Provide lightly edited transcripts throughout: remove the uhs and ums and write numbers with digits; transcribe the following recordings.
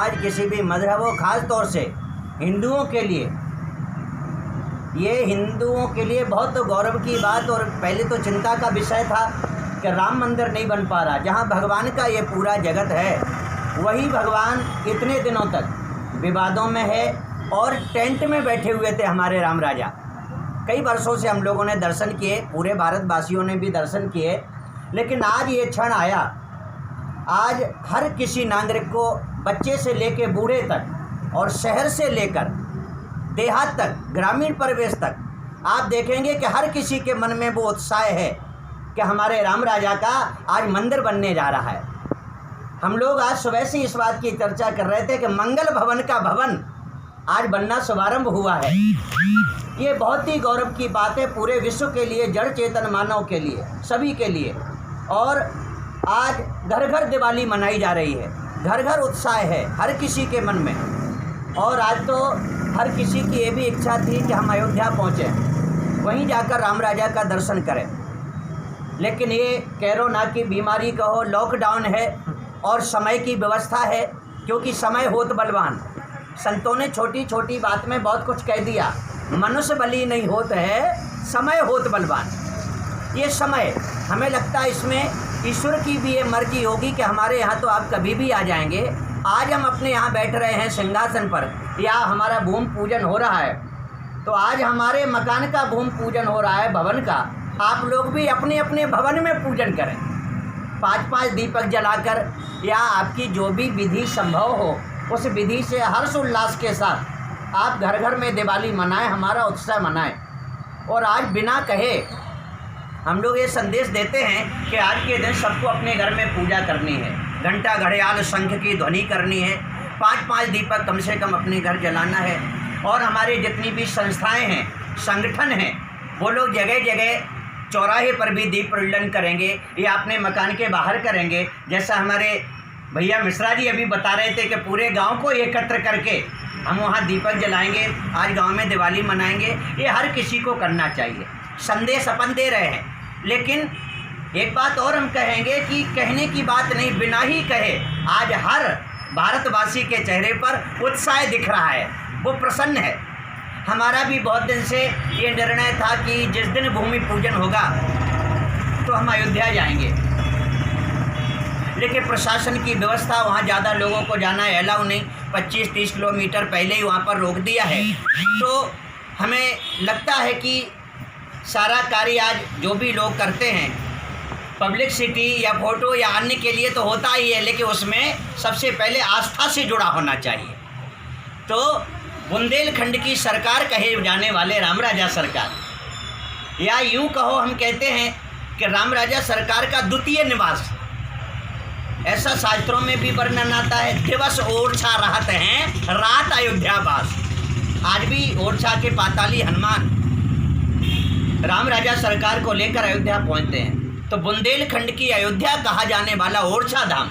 आज किसी भी मजहब हो, ख़ास तौर से हिंदुओं के लिए, ये हिंदुओं के लिए बहुत गौरव की बात और पहले तो चिंता का विषय था कि राम मंदिर नहीं बन पा रहा। जहाँ भगवान का ये पूरा जगत है, वही भगवान इतने दिनों तक विवादों में है और टेंट में बैठे हुए थे हमारे राम राजा। कई वर्षों से हम लोगों ने दर्शन किए, पूरे भारतवासियों ने भी दर्शन किए, लेकिन आज ये क्षण आया। आज हर किसी नागरिक को, बच्चे से लेकर बूढ़े तक और शहर से लेकर देहात तक, ग्रामीण परिवेश तक, आप देखेंगे कि हर किसी के मन में वो उत्साह है कि हमारे राम राजा का आज मंदिर बनने जा रहा है। हम लोग आज सुबह से इस बात की चर्चा कर रहे थे कि मंगल भवन का भवन आज बनना शुभारंभ हुआ है। ये बहुत ही गौरव की बात है पूरे विश्व के लिए, जड़ चेतन मानव के लिए, सभी के लिए। और आज घर घर दिवाली मनाई जा रही है, घर घर उत्साह है हर किसी के मन में। और आज तो हर किसी की ये भी इच्छा थी कि हम अयोध्या पहुँचें, वहीं जाकर राम राजा का दर्शन करें। लेकिन ये कोरोना की बीमारी कहो, लॉकडाउन है और समय की व्यवस्था है, क्योंकि समय होत बलवान। संतों ने छोटी छोटी बात में बहुत कुछ कह दिया। मनुष्य बली नहीं होत है, समय होत बलवान। ये समय, हमें लगता है इसमें ईश्वर की भी ये मर्जी होगी कि हमारे यहाँ तो आप कभी भी आ जाएंगे। आज हम अपने यहाँ बैठ रहे हैं सिंहासन पर, या हमारा भूमि पूजन हो रहा है, तो आज हमारे मकान का भूमि पूजन हो रहा है, भवन का। आप लोग भी अपने अपने भवन में पूजन करें, 5-5 दीपक जलाकर, या आपकी जो भी विधि संभव हो उस विधि से हर्ष उल्लास के साथ आप घर घर में दिवाली मनाएं, हमारा उत्सव मनाएं। और आज बिना कहे हम लोग ये संदेश देते हैं कि आज के दिन सबको अपने घर में पूजा करनी है, घंटा घड़ियाल शंख की ध्वनि करनी है, 5-5 दीपक कम से कम अपने घर जलाना है। और हमारे जितनी भी संस्थाएं हैं, संगठन हैं, वो लोग जगह जगह चौराहे पर भी दीप प्रज्वलन करेंगे, या अपने मकान के बाहर करेंगे। जैसा हमारे भैया मिश्रा जी अभी बता रहे थे कि पूरे गांव को एकत्र करके हम वहां दीपक जलाएंगे, आज गांव में दिवाली मनाएंगे। ये हर किसी को करना चाहिए। संदेश अपन दे रहे हैं, लेकिन एक बात और हम कहेंगे कि कहने की बात नहीं, बिना ही कहे आज हर भारतवासी के चेहरे पर उत्साह दिख रहा है, वो प्रसन्न है। हमारा भी बहुत दिन से ये निर्णय था कि जिस दिन भूमि पूजन होगा तो हम अयोध्या जाएंगे, लेकिन प्रशासन की व्यवस्था, वहाँ ज़्यादा लोगों को जाना अलाउ नहीं, 25-30 किलोमीटर पहले ही वहाँ पर रोक दिया है। तो हमें लगता है कि सारा कार्य आज जो भी लोग करते हैं, पब्लिसिटी या फोटो या अन्य के लिए तो होता ही है, लेकिन उसमें सबसे पहले आस्था से जुड़ा होना चाहिए। तो बुंदेलखंड की सरकार कहे जाने वाले राम राजा सरकार, या यूँ कहो हम कहते हैं कि राम राजा सरकार का द्वितीय निवास, ऐसा शास्त्रों में भी वर्णन आता है। दिवस ओरछा रहत हैं, रात अयोध्यावास। आज भी ओरछा के पाताली हनुमान राम राजा सरकार को लेकर अयोध्या पहुंचते हैं। तो बुंदेलखंड की अयोध्या कहा जाने वाला ओरछा धाम,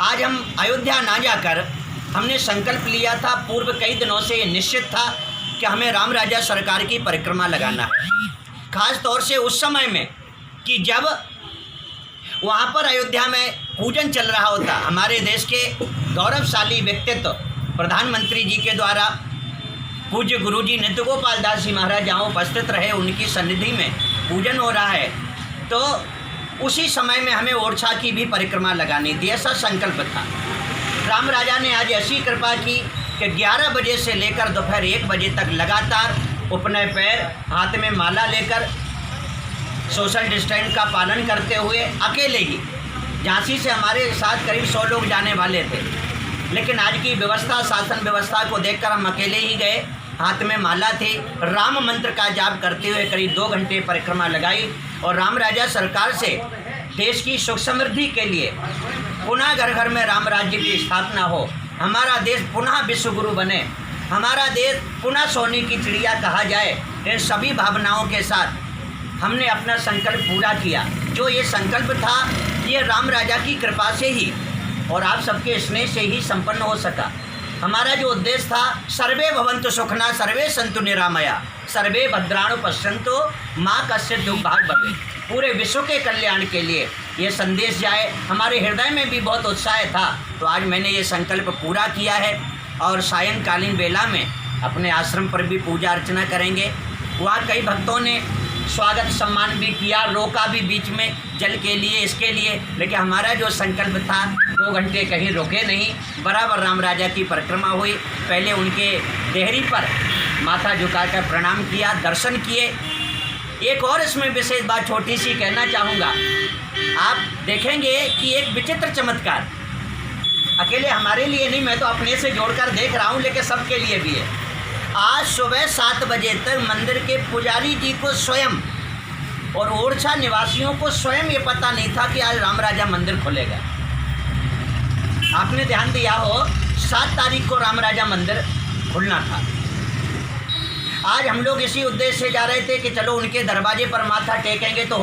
आज हम अयोध्या ना जाकर हमने संकल्प लिया था, पूर्व कई दिनों से ये निश्चित था कि हमें राम राजा सरकार की परिक्रमा लगाना है। खास तौर से उस समय में कि जब वहाँ पर अयोध्या में पूजन चल रहा होता, हमारे देश के गौरवशाली व्यक्तित्व प्रधानमंत्री जी के द्वारा पूज्य गुरुजी नित्य गोपाल दास जी महाराज जहाँ उपस्थित रहे, उनकी सन्निधि में पूजन हो रहा है। तो उसी समय में हमें ओरछा की भी परिक्रमा लगानी थी, ऐसा संकल्प था। राम राजा ने आज ऐसी कृपा की कि 11 बजे से लेकर दोपहर 1 बजे तक लगातार उपनय पैर, हाथ में माला लेकर, सोशल डिस्टेंस का पालन करते हुए अकेले ही, झांसी से हमारे साथ करीब 100 लोग जाने वाले थे, लेकिन आज की व्यवस्था, शासन व्यवस्था को देखकर हम अकेले ही गए। हाथ में माला थी, राम मंत्र का जाप करते हुए करीब 2 घंटे परिक्रमा लगाई। और राम राजा सरकार से देश की सुख समृद्धि के लिए पुनः घर घर में राम राज्य की स्थापना हो, हमारा देश पुनः विश्व गुरु बने, हमारा देश पुनः सोने की चिड़िया कहा जाए, इन सभी भावनाओं के साथ हमने अपना संकल्प पूरा किया। जो ये संकल्प था, ये राम राजा की कृपा से ही और आप सबके स्नेह से ही संपन्न हो सका। हमारा जो उद्देश्य था, सर्वे भवन्तु सुखना सर्वे सन्तु निरामया सर्वे भद्राणु पश्यन्तु माँ कश्चित् दुःखभाग् भवेत्, पूरे विश्व के कल्याण के लिए ये संदेश जाए। हमारे हृदय में भी बहुत उत्साह था, तो आज मैंने ये संकल्प पूरा किया है और सायंकालीन बेला में अपने आश्रम पर भी पूजा अर्चना करेंगे। वहाँ कई भक्तों ने स्वागत सम्मान भी किया, रोका भी बीच में जल के लिए, इसके लिए, लेकिन हमारा जो संकल्प था 2 घंटे कहीं रुके नहीं, बराबर राम राजा की परिक्रमा हुई। पहले उनके देहरी पर माथा झुकाकर प्रणाम किया, दर्शन किए। एक और इसमें विशेष बात छोटी सी कहना चाहूँगा, आप देखेंगे कि एक विचित्र चमत्कार अकेले हमारे लिए नहीं, मैं तो अपने से जोड़कर देख रहा हूँ, लेकिन सबके लिए भी है। आज सुबह 7 बजे तक मंदिर के पुजारी जी को स्वयं और ओरछा निवासियों को स्वयं ये पता नहीं था कि आज राम राजा मंदिर खुलेगा। आपने ध्यान दिया हो 7 तारीख को राम राजा मंदिर खुलना था। आज हम लोग इसी उद्देश्य से जा रहे थे कि चलो उनके दरवाजे पर माथा टेकेंगे तो